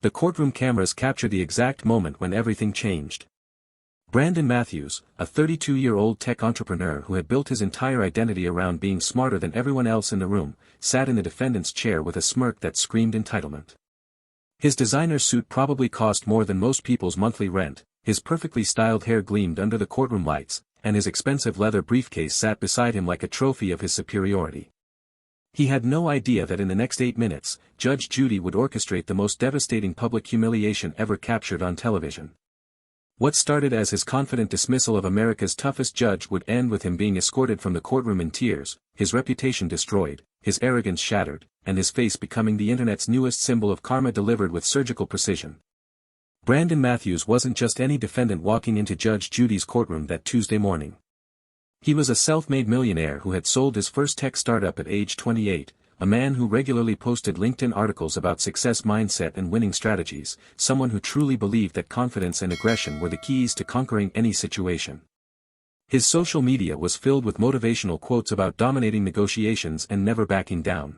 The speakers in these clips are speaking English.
The courtroom cameras captured the exact moment when everything changed. Brandon Matthews, a 32-year-old tech entrepreneur who had built his entire identity around being smarter than everyone else in the room, sat in the defendant's chair with a smirk that screamed entitlement. His designer suit probably cost more than most people's monthly rent, his perfectly styled hair gleamed under the courtroom lights, and his expensive leather briefcase sat beside him like a trophy of his superiority. He had no idea that in the next 8 minutes, Judge Judy would orchestrate the most devastating public humiliation ever captured on television. What started as his confident dismissal of America's toughest judge would end with him being escorted from the courtroom in tears, his reputation destroyed, his arrogance shattered, and his face becoming the internet's newest symbol of karma delivered with surgical precision. Brandon Matthews wasn't just any defendant walking into Judge Judy's courtroom that Tuesday morning. He was a self-made millionaire who had sold his first tech startup at age 28, a man who regularly posted LinkedIn articles about success mindset and winning strategies, someone who truly believed that confidence and aggression were the keys to conquering any situation. His social media was filled with motivational quotes about dominating negotiations and never backing down.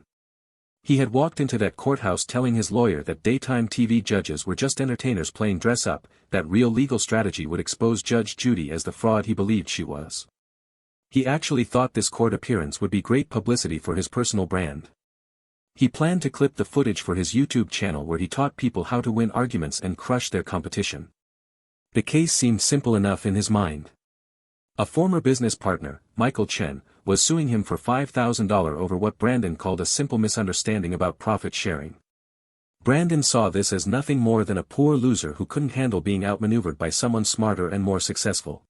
He had walked into that courthouse telling his lawyer that daytime TV judges were just entertainers playing dress-up, that real legal strategy would expose Judge Judy as the fraud he believed she was. He actually thought this court appearance would be great publicity for his personal brand. He planned to clip the footage for his YouTube channel where he taught people how to win arguments and crush their competition. The case seemed simple enough in his mind. A former business partner, Michael Chen, was suing him for $5,000 over what Brandon called a simple misunderstanding about profit sharing. Brandon saw this as nothing more than a poor loser who couldn't handle being outmaneuvered by someone smarter and more successful.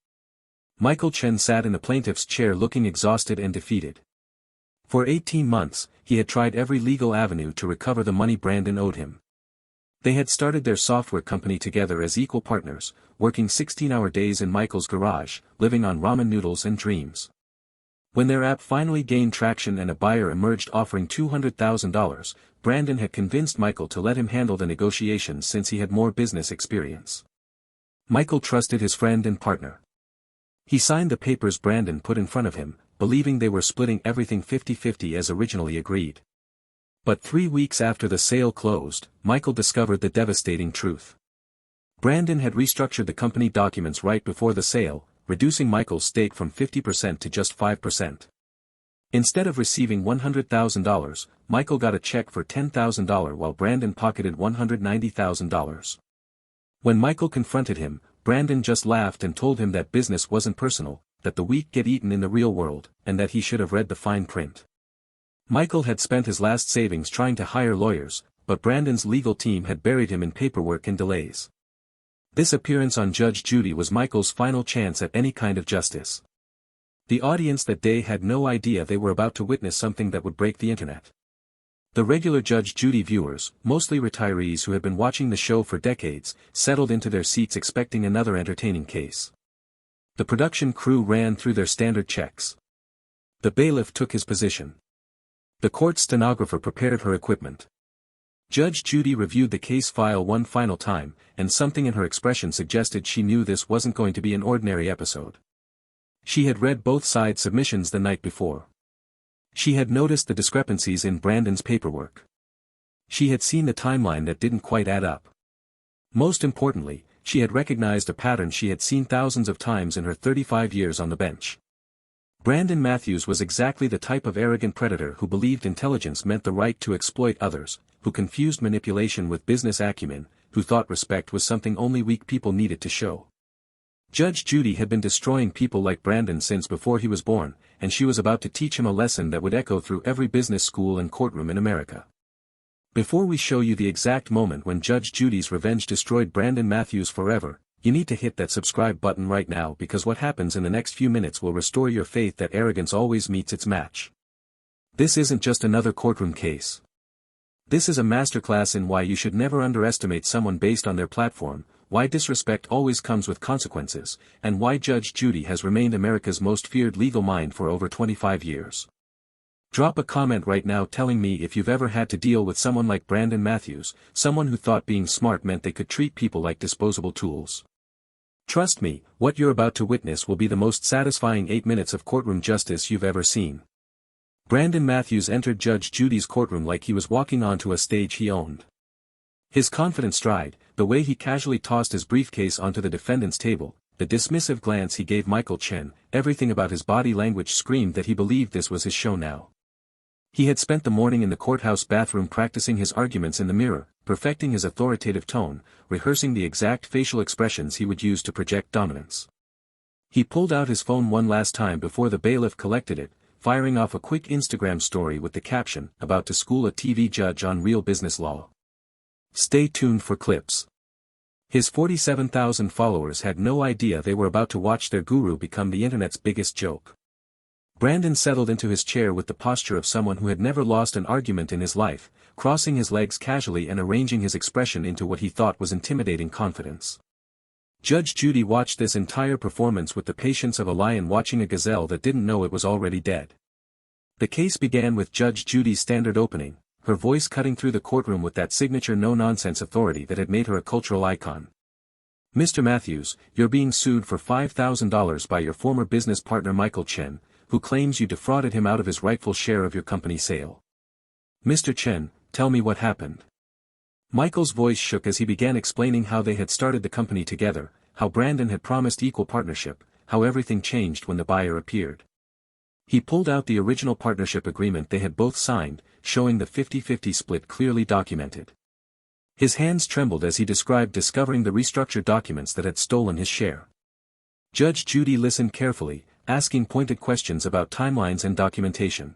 Michael Chen sat in the plaintiff's chair looking exhausted and defeated. For 18 months, he had tried every legal avenue to recover the money Brandon owed him. They had started their software company together as equal partners, working 16-hour days in Michael's garage, living on ramen noodles and dreams. When their app finally gained traction and a buyer emerged offering $200,000, Brandon had convinced Michael to let him handle the negotiations since he had more business experience. Michael trusted his friend and partner. He signed the papers Brandon put in front of him, believing they were splitting everything 50-50 as originally agreed. But 3 weeks after the sale closed, Michael discovered the devastating truth. Brandon had restructured the company documents right before the sale, reducing Michael's stake from 50% to just 5%. Instead of receiving $100,000, Michael got a check for $10,000 while Brandon pocketed $190,000. When Michael confronted him, Brandon just laughed and told him that business wasn't personal, that the weak get eaten in the real world, and that he should have read the fine print. Michael had spent his last savings trying to hire lawyers, but Brandon's legal team had buried him in paperwork and delays. This appearance on Judge Judy was Michael's final chance at any kind of justice. The audience that day had no idea they were about to witness something that would break the internet. The regular Judge Judy viewers, mostly retirees who had been watching the show for decades, settled into their seats expecting another entertaining case. The production crew ran through their standard checks. The bailiff took his position. The court stenographer prepared her equipment. Judge Judy reviewed the case file one final time, and something in her expression suggested she knew this wasn't going to be an ordinary episode. She had read both sides' submissions the night before. She had noticed the discrepancies in Brandon's paperwork. She had seen the timeline that didn't quite add up. Most importantly, she had recognized a pattern she had seen thousands of times in her 35 years on the bench. Brandon Matthews was exactly the type of arrogant predator who believed intelligence meant the right to exploit others, who confused manipulation with business acumen, who thought respect was something only weak people needed to show. Judge Judy had been destroying people like Brandon since before he was born, and she was about to teach him a lesson that would echo through every business school and courtroom in America. Before we show you the exact moment when Judge Judy's revenge destroyed Brandon Matthews forever, you need to hit that subscribe button right now because what happens in the next few minutes will restore your faith that arrogance always meets its match. This isn't just another courtroom case. This is a masterclass in why you should never underestimate someone based on their platform, why disrespect always comes with consequences, and why Judge Judy has remained America's most feared legal mind for over 25 years. Drop a comment right now telling me if you've ever had to deal with someone like Brandon Matthews, someone who thought being smart meant they could treat people like disposable tools. Trust me, what you're about to witness will be the most satisfying 8 minutes of courtroom justice you've ever seen. Brandon Matthews entered Judge Judy's courtroom like he was walking onto a stage he owned. His confident stride, the way he casually tossed his briefcase onto the defendant's table, the dismissive glance he gave Michael Chen, everything about his body language screamed that he believed this was his show now. He had spent the morning in the courthouse bathroom practicing his arguments in the mirror, perfecting his authoritative tone, rehearsing the exact facial expressions he would use to project dominance. He pulled out his phone one last time before the bailiff collected it, firing off a quick Instagram story with the caption, "About to school a TV judge on real business law." Stay tuned for clips. His 47,000 followers had no idea they were about to watch their guru become the internet's biggest joke. Brandon settled into his chair with the posture of someone who had never lost an argument in his life, crossing his legs casually and arranging his expression into what he thought was intimidating confidence. Judge Judy watched this entire performance with the patience of a lion watching a gazelle that didn't know it was already dead. The case began with Judge Judy's standard opening, her voice cutting through the courtroom with that signature no-nonsense authority that had made her a cultural icon. "Mr. Matthews, you're being sued for $5,000 by your former business partner Michael Chen, who claims you defrauded him out of his rightful share of your company sale. Mr. Chen, tell me what happened." Michael's voice shook as he began explaining how they had started the company together, how Brandon had promised equal partnership, how everything changed when the buyer appeared. He pulled out the original partnership agreement they had both signed, showing the 50-50 split clearly documented. His hands trembled as he described discovering the restructured documents that had stolen his share. Judge Judy listened carefully, asking pointed questions about timelines and documentation.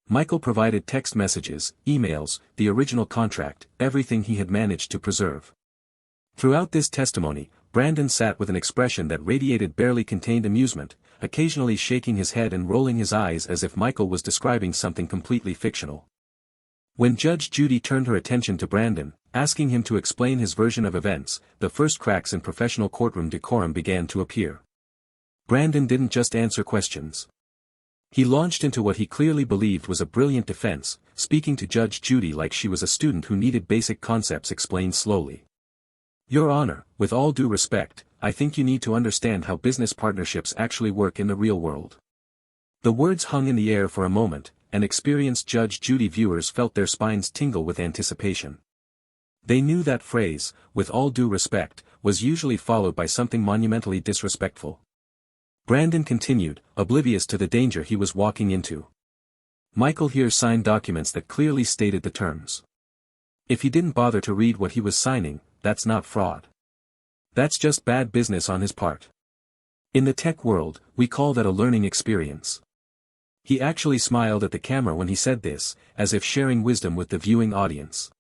Michael provided text messages, emails, the original contract, everything he had managed to preserve. Throughout this testimony, Brandon sat with an expression that radiated barely contained amusement, occasionally shaking his head and rolling his eyes as if Michael was describing something completely fictional. When Judge Judy turned her attention to Brandon, asking him to explain his version of events, the first cracks in professional courtroom decorum began to appear. Brandon didn't just answer questions. He launched into what he clearly believed was a brilliant defense, speaking to Judge Judy like she was a student who needed basic concepts explained slowly. "Your Honor, with all due respect, I think you need to understand how business partnerships actually work in the real world." The words hung in the air for a moment, and experienced Judge Judy viewers felt their spines tingle with anticipation. They knew that phrase, "with all due respect," was usually followed by something monumentally disrespectful. Brandon continued, oblivious to the danger he was walking into. Michael here signed documents that clearly stated the terms. If he didn't bother to read what he was signing, that's not fraud. That's just bad business on his part. In the tech world, we call that a learning experience. He actually smiled at the camera when he said this, as if sharing wisdom with the viewing audience.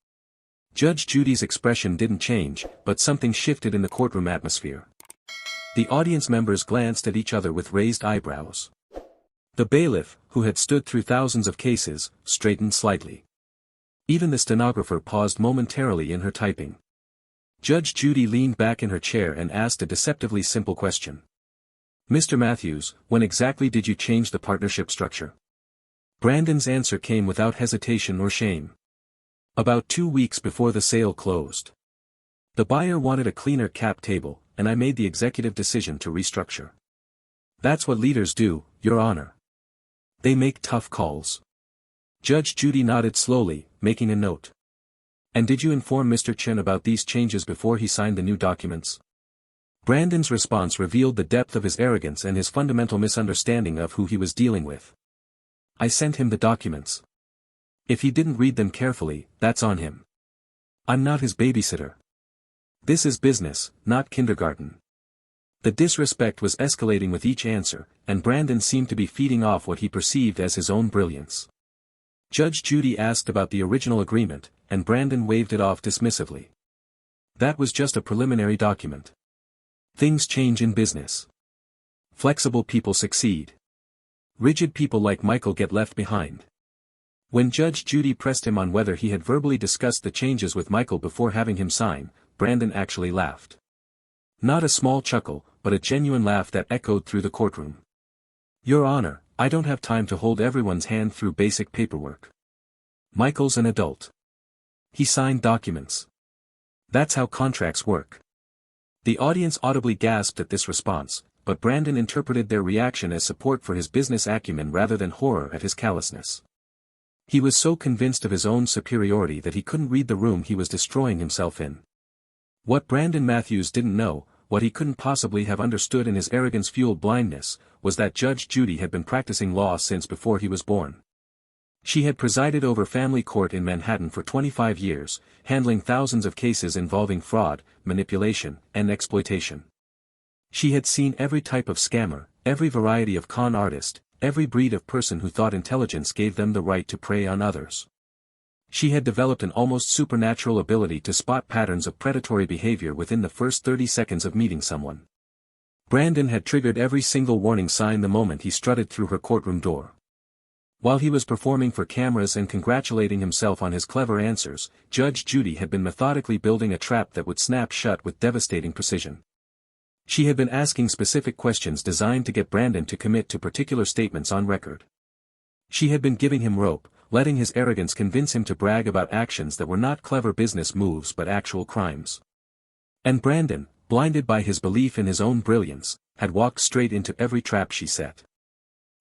Judge Judy's expression didn't change, but something shifted in the courtroom atmosphere. The audience members glanced at each other with raised eyebrows. The bailiff, who had stood through thousands of cases, straightened slightly. Even the stenographer paused momentarily in her typing. Judge Judy leaned back in her chair and asked a deceptively simple question. "Mr. Matthews, when exactly did you change the partnership structure?" Brandon's answer came without hesitation or shame. "About 2 weeks before the sale closed. The buyer wanted a cleaner cap table, and I made the executive decision to restructure. That's what leaders do, Your Honor. They make tough calls." Judge Judy nodded slowly, making a note. "And did you inform Mr. Chen about these changes before he signed the new documents?" Brandon's response revealed the depth of his arrogance and his fundamental misunderstanding of who he was dealing with. "I sent him the documents. If he didn't read them carefully, that's on him. I'm not his babysitter. This is business, not kindergarten." The disrespect was escalating with each answer, and Brandon seemed to be feeding off what he perceived as his own brilliance. Judge Judy asked about the original agreement, and Brandon waved it off dismissively. "That was just a preliminary document. Things change in business. Flexible people succeed. Rigid people like Michael get left behind." When Judge Judy pressed him on whether he had verbally discussed the changes with Michael before having him sign, Brandon actually laughed. Not a small chuckle, but a genuine laugh that echoed through the courtroom. "Your Honor, I don't have time to hold everyone's hand through basic paperwork. Michael's an adult. He signed documents. That's how contracts work." The audience audibly gasped at this response, but Brandon interpreted their reaction as support for his business acumen rather than horror at his callousness. He was so convinced of his own superiority that he couldn't read the room he was destroying himself in. What Brandon Matthews didn't know, what he couldn't possibly have understood in his arrogance-fueled blindness, was that Judge Judy had been practicing law since before he was born. She had presided over family court in Manhattan for 25 years, handling thousands of cases involving fraud, manipulation, and exploitation. She had seen every type of scammer, every variety of con artist, every breed of person who thought intelligence gave them the right to prey on others. She had developed an almost supernatural ability to spot patterns of predatory behavior within the first 30 seconds of meeting someone. Brandon had triggered every single warning sign the moment he strutted through her courtroom door. While he was performing for cameras and congratulating himself on his clever answers, Judge Judy had been methodically building a trap that would snap shut with devastating precision. She had been asking specific questions designed to get Brandon to commit to particular statements on record. She had been giving him rope, letting his arrogance convince him to brag about actions that were not clever business moves but actual crimes. And Brandon, blinded by his belief in his own brilliance, had walked straight into every trap she set.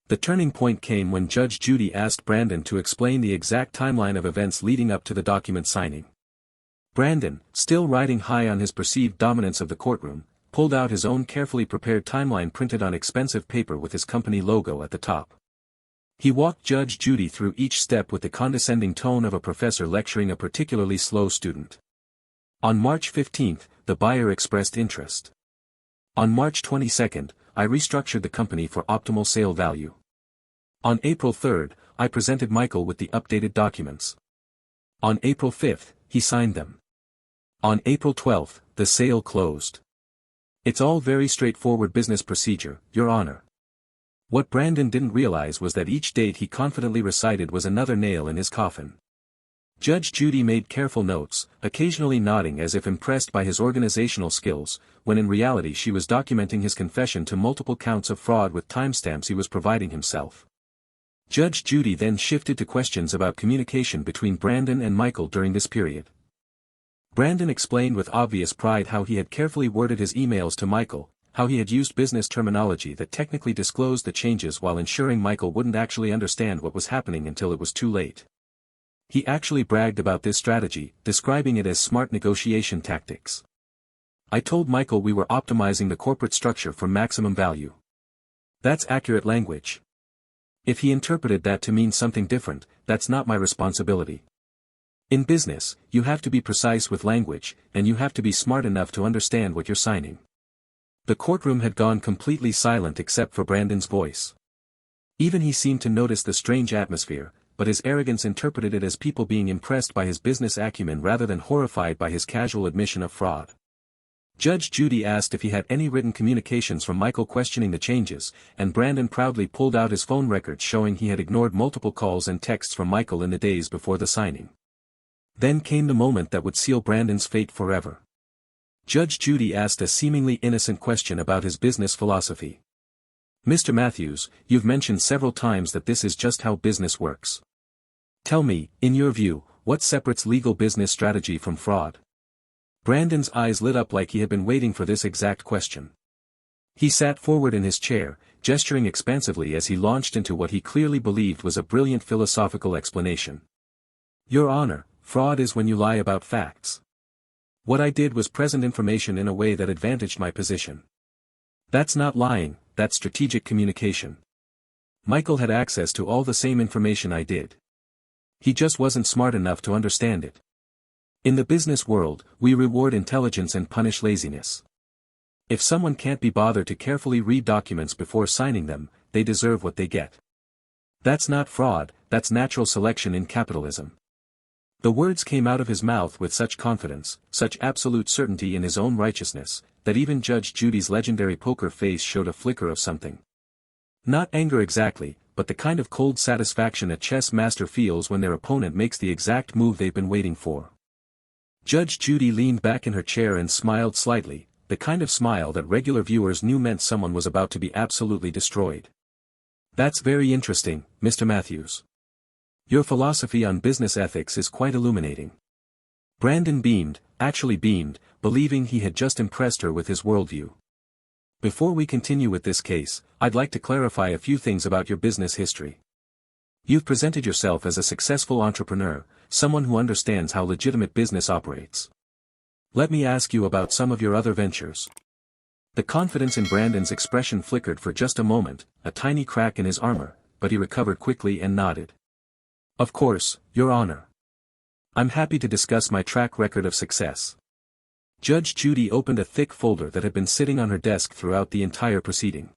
The turning point came when Judge Judy asked Brandon to explain the exact timeline of events leading up to the document signing. Brandon, still riding high on his perceived dominance of the courtroom, pulled out his own carefully prepared timeline printed on expensive paper with his company logo at the top. He walked Judge Judy through each step with the condescending tone of a professor lecturing a particularly slow student. On March 15, the buyer expressed interest. On March 22, I restructured the company for optimal sale value. On April 3, I presented Michael with the updated documents. On April 5, he signed them. On April 12, the sale closed. It's all very straightforward business procedure, Your Honor. What Brandon didn't realize was that each date he confidently recited was another nail in his coffin. Judge Judy made careful notes, occasionally nodding as if impressed by his organizational skills, when in reality she was documenting his confession to multiple counts of fraud with timestamps he was providing himself. Judge Judy then shifted to questions about communication between Brandon and Michael during this period. Brandon explained with obvious pride how he had carefully worded his emails to Michael, how he had used business terminology that technically disclosed the changes while ensuring Michael wouldn't actually understand what was happening until it was too late. He actually bragged about this strategy, describing it as smart negotiation tactics. I told Michael we were optimizing the corporate structure for maximum value. That's accurate language. If he interpreted that to mean something different, that's not my responsibility. In business, you have to be precise with language, and you have to be smart enough to understand what you're signing. The courtroom had gone completely silent except for Brandon's voice. Even he seemed to notice the strange atmosphere, but his arrogance interpreted it as people being impressed by his business acumen rather than horrified by his casual admission of fraud. Judge Judy asked if he had any written communications from Michael questioning the changes, and Brandon proudly pulled out his phone records showing he had ignored multiple calls and texts from Michael in the days before the signing. Then came the moment that would seal Brandon's fate forever. Judge Judy asked a seemingly innocent question about his business philosophy. Mr. Matthews, you've mentioned several times that this is just how business works. Tell me, in your view, what separates legal business strategy from fraud? Brandon's eyes lit up like he had been waiting for this exact question. He sat forward in his chair, gesturing expansively as he launched into what he clearly believed was a brilliant philosophical explanation. Your Honor, fraud is when you lie about facts. What I did was present information in a way that advantaged my position. That's not lying, that's strategic communication. Michael had access to all the same information I did. He just wasn't smart enough to understand it. In the business world, we reward intelligence and punish laziness. If someone can't be bothered to carefully read documents before signing them, they deserve what they get. That's not fraud, that's natural selection in capitalism. The words came out of his mouth with such confidence, such absolute certainty in his own righteousness, that even Judge Judy's legendary poker face showed a flicker of something. Not anger exactly, but the kind of cold satisfaction a chess master feels when their opponent makes the exact move they've been waiting for. Judge Judy leaned back in her chair and smiled slightly, the kind of smile that regular viewers knew meant someone was about to be absolutely destroyed. That's very interesting, Mr. Matthews. Your philosophy on business ethics is quite illuminating. Brandon beamed, actually beamed, believing he had just impressed her with his worldview. Before we continue with this case, I'd like to clarify a few things about your business history. You've presented yourself as a successful entrepreneur, someone who understands how legitimate business operates. Let me ask you about some of your other ventures. The confidence in Brandon's expression flickered for just a moment, a tiny crack in his armor, but he recovered quickly and nodded. Of course, Your Honor. I'm happy to discuss my track record of success. Judge Judy opened a thick folder that had been sitting on her desk throughout the entire proceeding.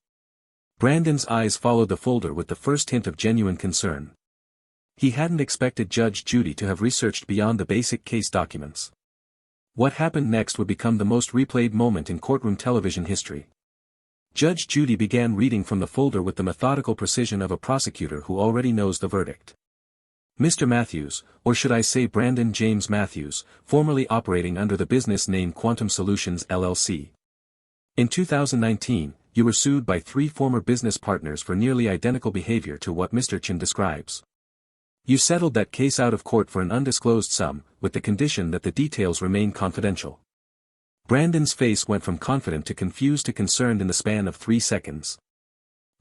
Brandon's eyes followed the folder with the first hint of genuine concern. He hadn't expected Judge Judy to have researched beyond the basic case documents. What happened next would become the most replayed moment in courtroom television history. Judge Judy began reading from the folder with the methodical precision of a prosecutor who already knows the verdict. Mr. Matthews, or should I say Brandon James Matthews, formerly operating under the business name Quantum Solutions LLC. In 2019, you were sued by 3 former business partners for nearly identical behavior to what Mr. Chen describes. You settled that case out of court for an undisclosed sum, with the condition that the details remain confidential. Brandon's face went from confident to confused to concerned in the span of 3 seconds.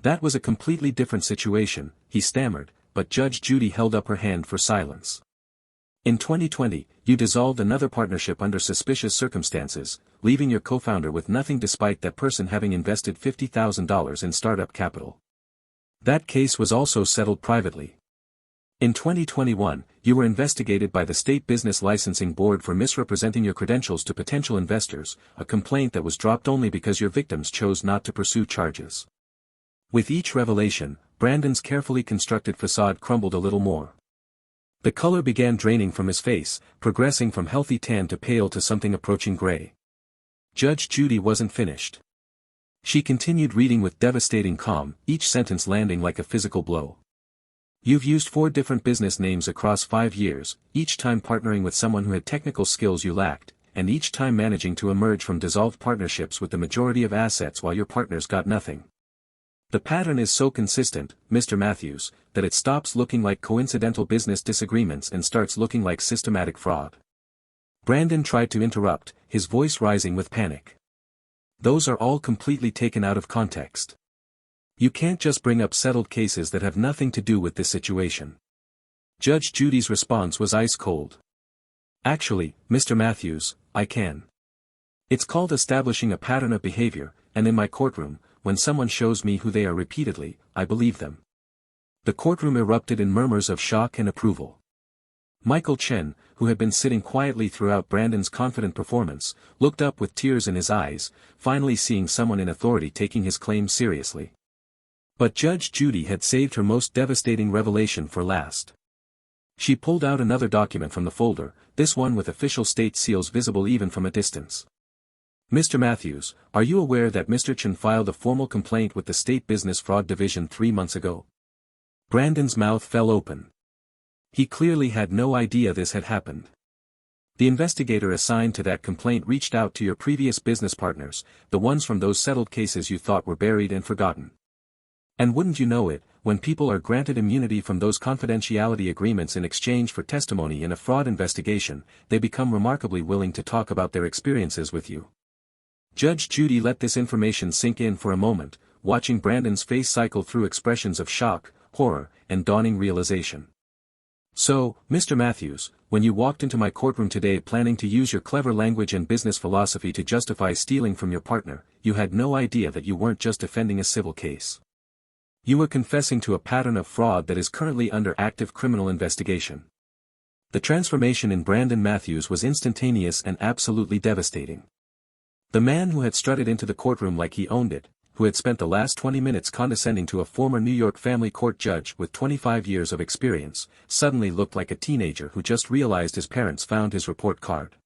That was a completely different situation, he stammered, but Judge Judy held up her hand for silence. In 2020, you dissolved another partnership under suspicious circumstances, leaving your co-founder with nothing despite that person having invested $50,000 in startup capital. That case was also settled privately. In 2021, you were investigated by the State Business Licensing Board for misrepresenting your credentials to potential investors, a complaint that was dropped only because your victims chose not to pursue charges. With each revelation, Brandon's carefully constructed facade crumbled a little more. The color began draining from his face, progressing from healthy tan to pale to something approaching gray. Judge Judy wasn't finished. She continued reading with devastating calm, each sentence landing like a physical blow. You've used 4 different business names across 5 years, each time partnering with someone who had technical skills you lacked, and each time managing to emerge from dissolved partnerships with the majority of assets while your partners got nothing. The pattern is so consistent, Mr. Matthews, that it stops looking like coincidental business disagreements and starts looking like systematic fraud. Brandon tried to interrupt, his voice rising with panic. Those are all completely taken out of context. You can't just bring up settled cases that have nothing to do with this situation. Judge Judy's response was ice cold. Actually, Mr. Matthews, I can. It's called establishing a pattern of behavior, and in my courtroom, when someone shows me who they are repeatedly, I believe them. The courtroom erupted in murmurs of shock and approval. Michael Chen, who had been sitting quietly throughout Brandon's confident performance, looked up with tears in his eyes, finally seeing someone in authority taking his claims seriously. But Judge Judy had saved her most devastating revelation for last. She pulled out another document from the folder, this one with official state seals visible even from a distance. Mr. Matthews, are you aware that Mr. Chen filed a formal complaint with the State Business Fraud Division 3 months ago? Brandon's mouth fell open. He clearly had no idea this had happened. The investigator assigned to that complaint reached out to your previous business partners, the ones from those settled cases you thought were buried and forgotten. And wouldn't you know it, when people are granted immunity from those confidentiality agreements in exchange for testimony in a fraud investigation, they become remarkably willing to talk about their experiences with you. Judge Judy let this information sink in for a moment, watching Brandon's face cycle through expressions of shock, horror, and dawning realization. So, Mr. Matthews, when you walked into my courtroom today planning to use your clever language and business philosophy to justify stealing from your partner, you had no idea that you weren't just defending a civil case. You were confessing to a pattern of fraud that is currently under active criminal investigation. The transformation in Brandon Matthews was instantaneous and absolutely devastating. The man who had strutted into the courtroom like he owned it, who had spent the last 20 minutes condescending to a former New York family court judge with 25 years of experience, suddenly looked like a teenager who just realized his parents found his report card.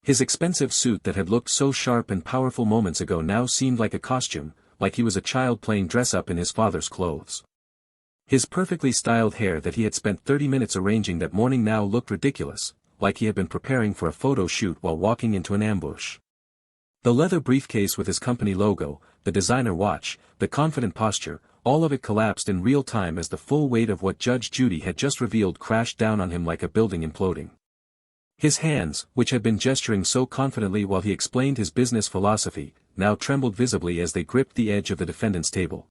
His expensive suit that had looked so sharp and powerful moments ago now seemed like a costume, like he was a child playing dress-up in his father's clothes. His perfectly styled hair that he had spent 30 minutes arranging that morning now looked ridiculous, like he had been preparing for a photo shoot while walking into an ambush. The leather briefcase with his company logo, the designer watch, the confident posture, all of it collapsed in real time as the full weight of what Judge Judy had just revealed crashed down on him like a building imploding. His hands, which had been gesturing so confidently while he explained his business philosophy, now trembled visibly as they gripped the edge of the defendant's table.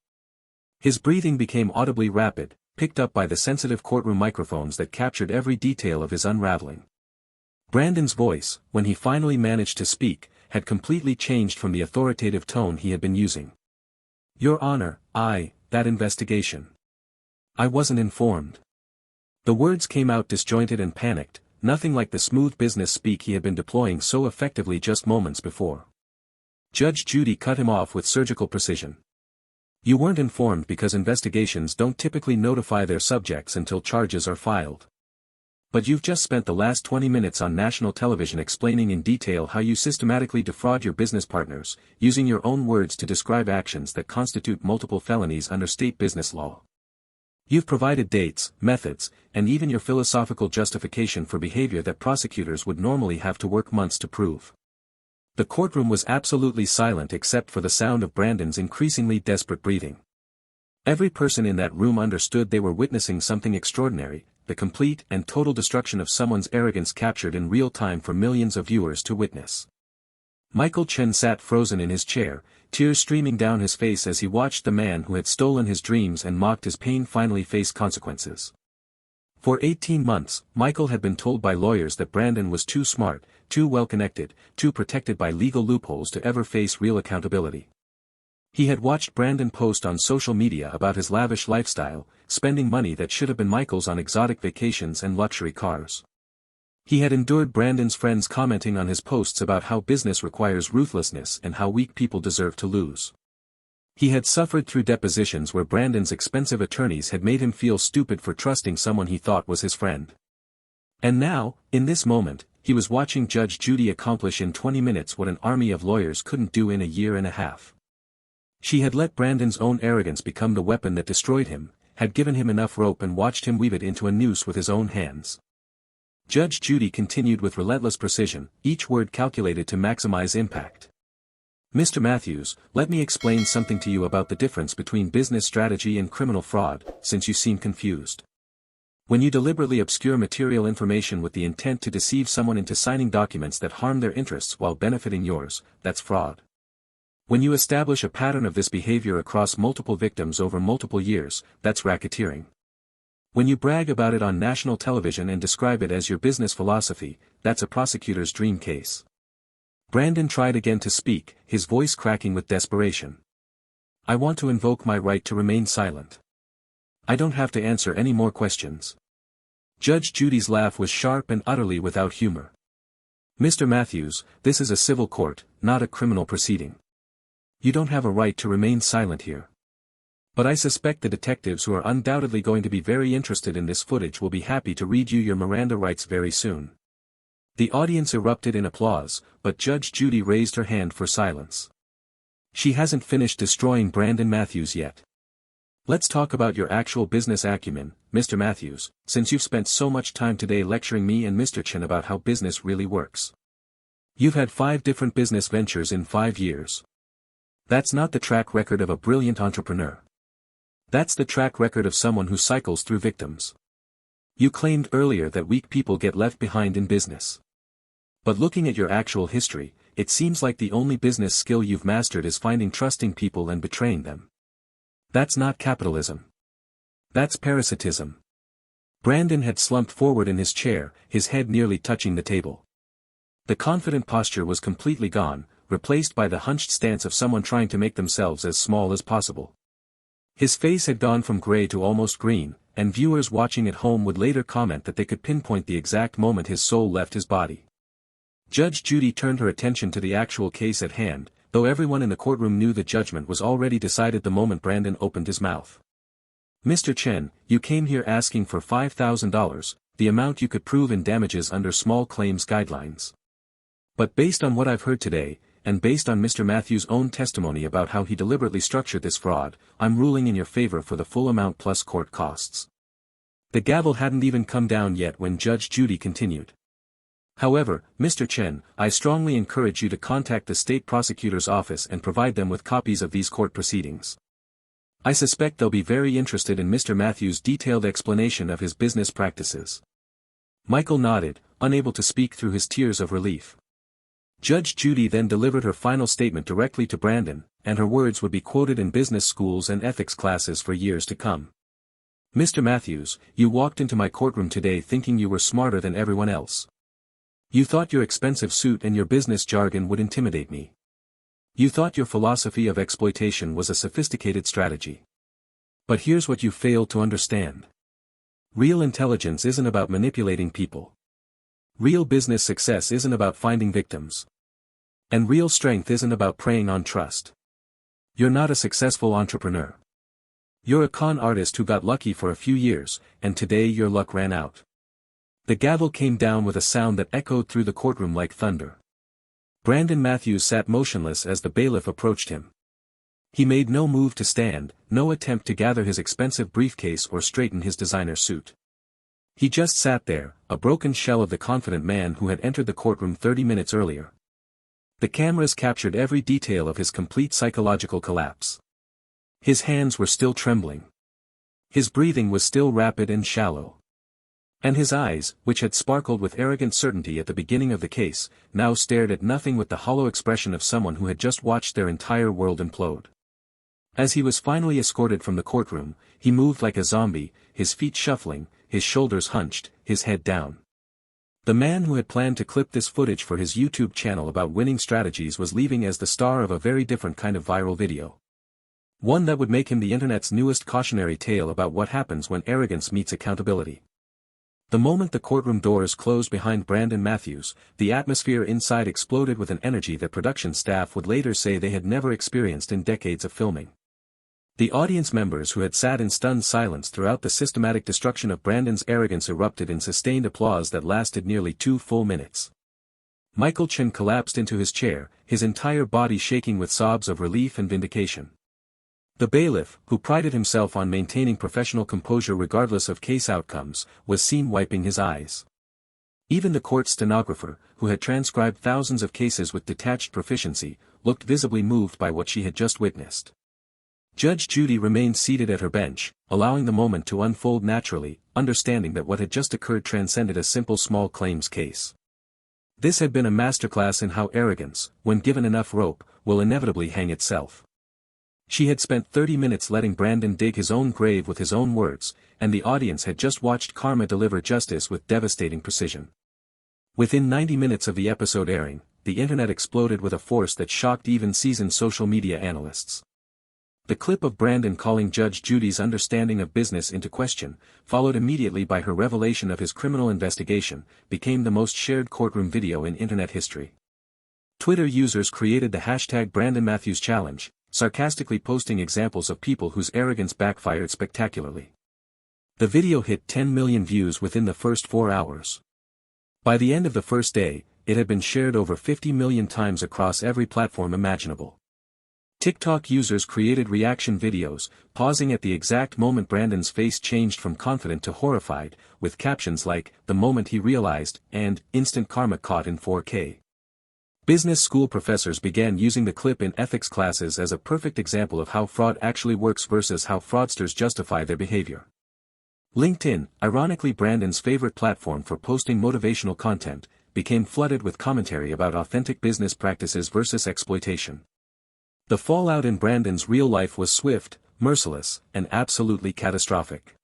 His breathing became audibly rapid, picked up by the sensitive courtroom microphones that captured every detail of his unraveling. Brandon's voice, when he finally managed to speak, had completely changed from the authoritative tone he had been using. "Your Honor, that investigation. I wasn't informed." The words came out disjointed and panicked, nothing like the smooth business speak he had been deploying so effectively just moments before. Judge Judy cut him off with surgical precision. "You weren't informed because investigations don't typically notify their subjects until charges are filed. But you've just spent the last 20 minutes on national television explaining in detail how you systematically defraud your business partners, using your own words to describe actions that constitute multiple felonies under state business law. You've provided dates, methods, and even your philosophical justification for behavior that prosecutors would normally have to work months to prove." The courtroom was absolutely silent except for the sound of Brandon's increasingly desperate breathing. Every person in that room understood they were witnessing something extraordinary, the complete and total destruction of someone's arrogance captured in real time for millions of viewers to witness. Michael Chen sat frozen in his chair, tears streaming down his face as he watched the man who had stolen his dreams and mocked his pain finally face consequences. For 18 months, Michael had been told by lawyers that Brandon was too smart, too well-connected, too protected by legal loopholes to ever face real accountability. He had watched Brandon post on social media about his lavish lifestyle, spending money that should have been Michael's on exotic vacations and luxury cars. He had endured Brandon's friends commenting on his posts about how business requires ruthlessness and how weak people deserve to lose. He had suffered through depositions where Brandon's expensive attorneys had made him feel stupid for trusting someone he thought was his friend. And now, in this moment, he was watching Judge Judy accomplish in 20 minutes what an army of lawyers couldn't do in a year and a half. She had let Brandon's own arrogance become the weapon that destroyed him, had given him enough rope and watched him weave it into a noose with his own hands. Judge Judy continued with relentless precision, each word calculated to maximize impact. "Mr. Matthews, let me explain something to you about the difference between business strategy and criminal fraud, since you seem confused. When you deliberately obscure material information with the intent to deceive someone into signing documents that harm their interests while benefiting yours, that's fraud. When you establish a pattern of this behavior across multiple victims over multiple years, that's racketeering. When you brag about it on national television and describe it as your business philosophy, that's a prosecutor's dream case." Brandon tried again to speak, his voice cracking with desperation. "I want to invoke my right to remain silent. I don't have to answer any more questions." Judge Judy's laugh was sharp and utterly without humor. "Mr. Matthews, this is a civil court, not a criminal proceeding. You don't have a right to remain silent here. But I suspect the detectives who are undoubtedly going to be very interested in this footage will be happy to read you your Miranda rights very soon." The audience erupted in applause, but Judge Judy raised her hand for silence. "She hasn't finished destroying Brandon Matthews yet. Let's talk about your actual business acumen, Mr. Matthews, since you've spent so much time today lecturing me and Mr. Chen about how business really works. You've had 5 different business ventures in 5 years. That's not the track record of a brilliant entrepreneur. That's the track record of someone who cycles through victims. You claimed earlier that weak people get left behind in business. But looking at your actual history, it seems like the only business skill you've mastered is finding trusting people and betraying them. That's not capitalism. That's parasitism." Brandon had slumped forward in his chair, his head nearly touching the table. The confident posture was completely gone, replaced by the hunched stance of someone trying to make themselves as small as possible. His face had gone from gray to almost green, and viewers watching at home would later comment that they could pinpoint the exact moment his soul left his body. Judge Judy turned her attention to the actual case at hand, though everyone in the courtroom knew the judgment was already decided the moment Brandon opened his mouth. "Mr. Chen, you came here asking for $5,000, the amount you could prove in damages under small claims guidelines. But based on what I've heard today, and based on Mr. Matthews' own testimony about how he deliberately structured this fraud, I'm ruling in your favor for the full amount plus court costs." The gavel hadn't even come down yet when Judge Judy continued. "However, Mr. Chen, I strongly encourage you to contact the state prosecutor's office and provide them with copies of these court proceedings. I suspect they'll be very interested in Mr. Matthews' detailed explanation of his business practices." Michael nodded, unable to speak through his tears of relief. Judge Judy then delivered her final statement directly to Brandon, and her words would be quoted in business schools and ethics classes for years to come. Mr. Matthews, you walked into my courtroom today thinking you were smarter than everyone else. You thought your expensive suit and your business jargon would intimidate me. You thought your philosophy of exploitation was a sophisticated strategy. But here's what you failed to understand. Real intelligence isn't about manipulating people. Real business success isn't about finding victims. And real strength isn't about preying on trust. You're not a successful entrepreneur. You're a con artist who got lucky for a few years, and today your luck ran out. The gavel came down with a sound that echoed through the courtroom like thunder. Brandon Matthews sat motionless as the bailiff approached him. He made no move to stand, no attempt to gather his expensive briefcase or straighten his designer suit. He just sat there, a broken shell of the confident man who had entered the courtroom 30 minutes earlier. The cameras captured every detail of his complete psychological collapse. His hands were still trembling. His breathing was still rapid and shallow. And his eyes, which had sparkled with arrogant certainty at the beginning of the case, now stared at nothing with the hollow expression of someone who had just watched their entire world implode. As he was finally escorted from the courtroom, he moved like a zombie, his feet shuffling, his shoulders hunched, his head down. The man who had planned to clip this footage for his YouTube channel about winning strategies was leaving as the star of a very different kind of viral video. One that would make him the internet's newest cautionary tale about what happens when arrogance meets accountability. The moment the courtroom doors closed behind Brandon Matthews, the atmosphere inside exploded with an energy that production staff would later say they had never experienced in decades of filming. The audience members who had sat in stunned silence throughout the systematic destruction of Brandon's arrogance erupted in sustained applause that lasted nearly 2 full minutes. Michael Chen collapsed into his chair, his entire body shaking with sobs of relief and vindication. The bailiff, who prided himself on maintaining professional composure regardless of case outcomes, was seen wiping his eyes. Even the court stenographer, who had transcribed thousands of cases with detached proficiency, looked visibly moved by what she had just witnessed. Judge Judy remained seated at her bench, allowing the moment to unfold naturally, understanding that what had just occurred transcended a simple small claims case. This had been a masterclass in how arrogance, when given enough rope, will inevitably hang itself. She had spent 30 minutes letting Brandon dig his own grave with his own words, and the audience had just watched karma deliver justice with devastating precision. Within 90 minutes of the episode airing, the internet exploded with a force that shocked even seasoned social media analysts. The clip of Brandon calling Judge Judy's understanding of business into question, followed immediately by her revelation of his criminal investigation, became the most shared courtroom video in internet history. Twitter users created the hashtag Brandon Matthews Challenge, sarcastically posting examples of people whose arrogance backfired spectacularly. The video hit 10 million views within the first 4 hours. By the end of the first day, it had been shared over 50 million times across every platform imaginable. TikTok users created reaction videos, pausing at the exact moment Brandon's face changed from confident to horrified, with captions like, "The moment he realized," and "Instant karma caught in 4K." Business school professors began using the clip in ethics classes as a perfect example of how fraud actually works versus how fraudsters justify their behavior. LinkedIn, ironically Brandon's favorite platform for posting motivational content, became flooded with commentary about authentic business practices versus exploitation. The fallout in Brandon's real life was swift, merciless, and absolutely catastrophic.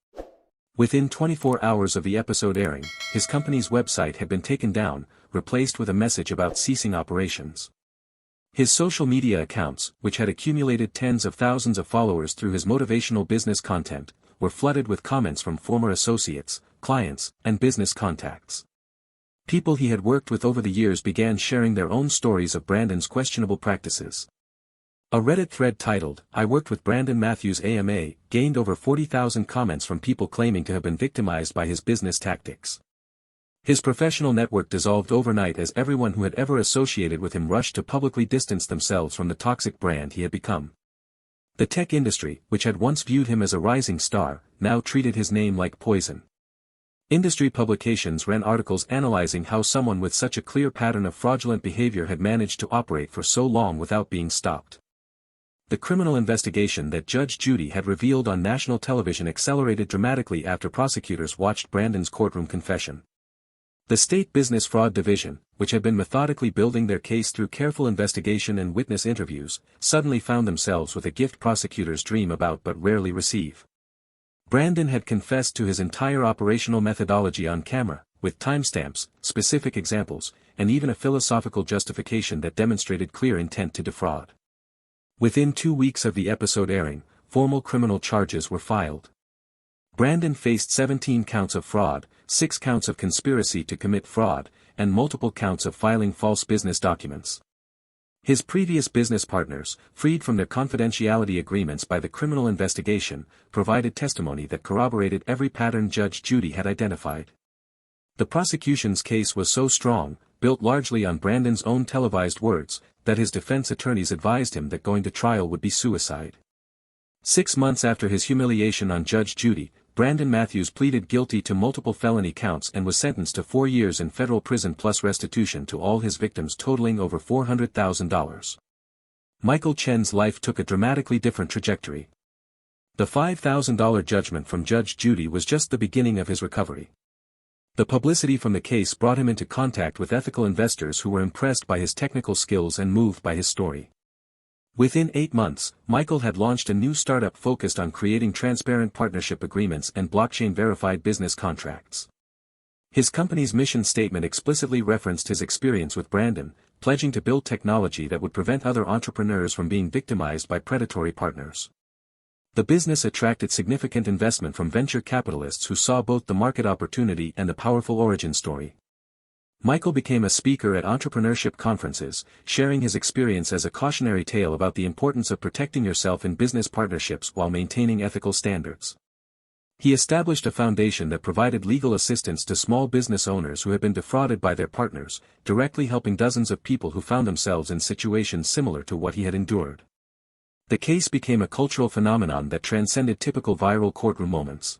Within 24 hours of the episode airing, his company's website had been taken down, replaced with a message about ceasing operations. His social media accounts, which had accumulated tens of thousands of followers through his motivational business content, were flooded with comments from former associates, clients, and business contacts. People he had worked with over the years began sharing their own stories of Brandon's questionable practices. A Reddit thread titled, "I worked with Brandon Matthews AMA," gained over 40,000 comments from people claiming to have been victimized by his business tactics. His professional network dissolved overnight as everyone who had ever associated with him rushed to publicly distance themselves from the toxic brand he had become. The tech industry, which had once viewed him as a rising star, now treated his name like poison. Industry publications ran articles analyzing how someone with such a clear pattern of fraudulent behavior had managed to operate for so long without being stopped. The criminal investigation that Judge Judy had revealed on national television accelerated dramatically after prosecutors watched Brandon's courtroom confession. The State Business Fraud Division, which had been methodically building their case through careful investigation and witness interviews, suddenly found themselves with a gift prosecutors dream about but rarely receive. Brandon had confessed to his entire operational methodology on camera, with timestamps, specific examples, and even a philosophical justification that demonstrated clear intent to defraud. Within 2 weeks of the episode airing, formal criminal charges were filed. Brandon faced 17 counts of fraud, 6 counts of conspiracy to commit fraud, and multiple counts of filing false business documents. His previous business partners, freed from their confidentiality agreements by the criminal investigation, provided testimony that corroborated every pattern Judge Judy had identified. The prosecution's case was so strong, built largely on Brandon's own televised words, that his defense attorneys advised him that going to trial would be suicide. 6 months after his humiliation on Judge Judy, Brandon Matthews pleaded guilty to multiple felony counts and was sentenced to 4 years in federal prison plus restitution to all his victims totaling over $400,000. Michael Chen's life took a dramatically different trajectory. The $5,000 judgment from Judge Judy was just the beginning of his recovery. The publicity from the case brought him into contact with ethical investors who were impressed by his technical skills and moved by his story. Within 8 months, Michael had launched a new startup focused on creating transparent partnership agreements and blockchain-verified business contracts. His company's mission statement explicitly referenced his experience with Brandon, pledging to build technology that would prevent other entrepreneurs from being victimized by predatory partners. The business attracted significant investment from venture capitalists who saw both the market opportunity and the powerful origin story. Michael became a speaker at entrepreneurship conferences, sharing his experience as a cautionary tale about the importance of protecting yourself in business partnerships while maintaining ethical standards. He established a foundation that provided legal assistance to small business owners who had been defrauded by their partners, directly helping dozens of people who found themselves in situations similar to what he had endured. The case became a cultural phenomenon that transcended typical viral courtroom moments.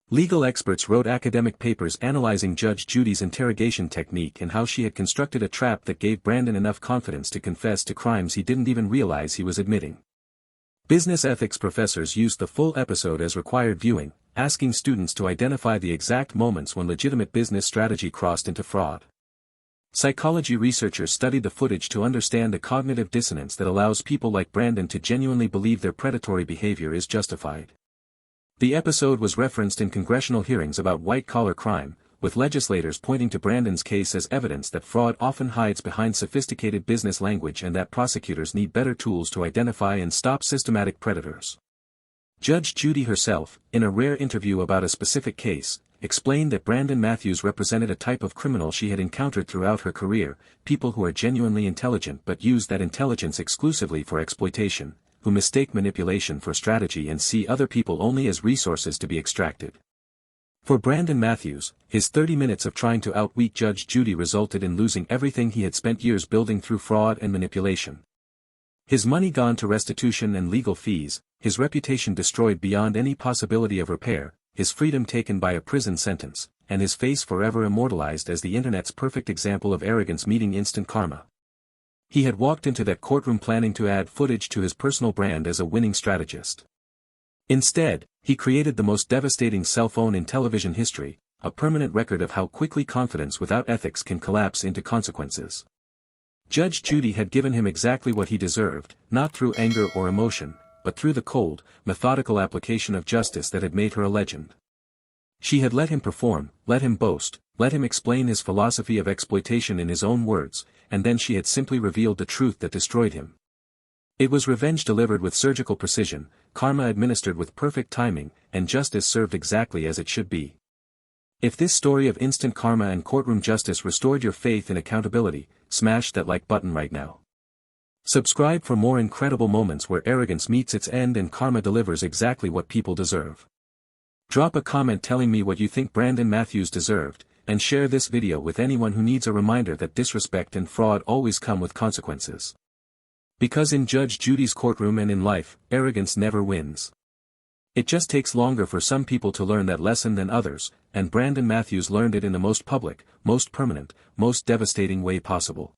Legal experts wrote academic papers analyzing Judge Judy's interrogation technique and how she had constructed a trap that gave Brandon enough confidence to confess to crimes he didn't even realize he was admitting. Business ethics professors used the full episode as required viewing, asking students to identify the exact moments when legitimate business strategy crossed into fraud. Psychology researchers studied the footage to understand the cognitive dissonance that allows people like Brandon to genuinely believe their predatory behavior is justified. The episode was referenced in congressional hearings about white-collar crime, with legislators pointing to Brandon's case as evidence that fraud often hides behind sophisticated business language and that prosecutors need better tools to identify and stop systematic predators. Judge Judy herself, in a rare interview about a specific case, explained that Brandon Matthews represented a type of criminal she had encountered throughout her career, people who are genuinely intelligent but use that intelligence exclusively for exploitation, who mistake manipulation for strategy and see other people only as resources to be extracted. For Brandon Matthews, his 30 minutes of trying to outweak Judge Judy resulted in losing everything he had spent years building through fraud and manipulation. His money gone to restitution and legal fees, his reputation destroyed beyond any possibility of repair, his freedom taken by a prison sentence, and his face forever immortalized as the internet's perfect example of arrogance meeting instant karma. He had walked into that courtroom planning to add footage to his personal brand as a winning strategist. Instead, he created the most devastating cell phone in television history, a permanent record of how quickly confidence without ethics can collapse into consequences. Judge Judy had given him exactly what he deserved, not through anger or emotion, but through the cold, methodical application of justice that had made her a legend. She had let him perform, let him boast, let him explain his philosophy of exploitation in his own words, and then she had simply revealed the truth that destroyed him. It was revenge delivered with surgical precision, karma administered with perfect timing, and justice served exactly as it should be. If this story of instant karma and courtroom justice restored your faith in accountability, smash that like button right now. Subscribe for more incredible moments where arrogance meets its end and karma delivers exactly what people deserve. Drop a comment telling me what you think Brandon Matthews deserved, and share this video with anyone who needs a reminder that disrespect and fraud always come with consequences. Because in Judge Judy's courtroom and in life, arrogance never wins. It just takes longer for some people to learn that lesson than others, and Brandon Matthews learned it in the most public, most permanent, most devastating way possible.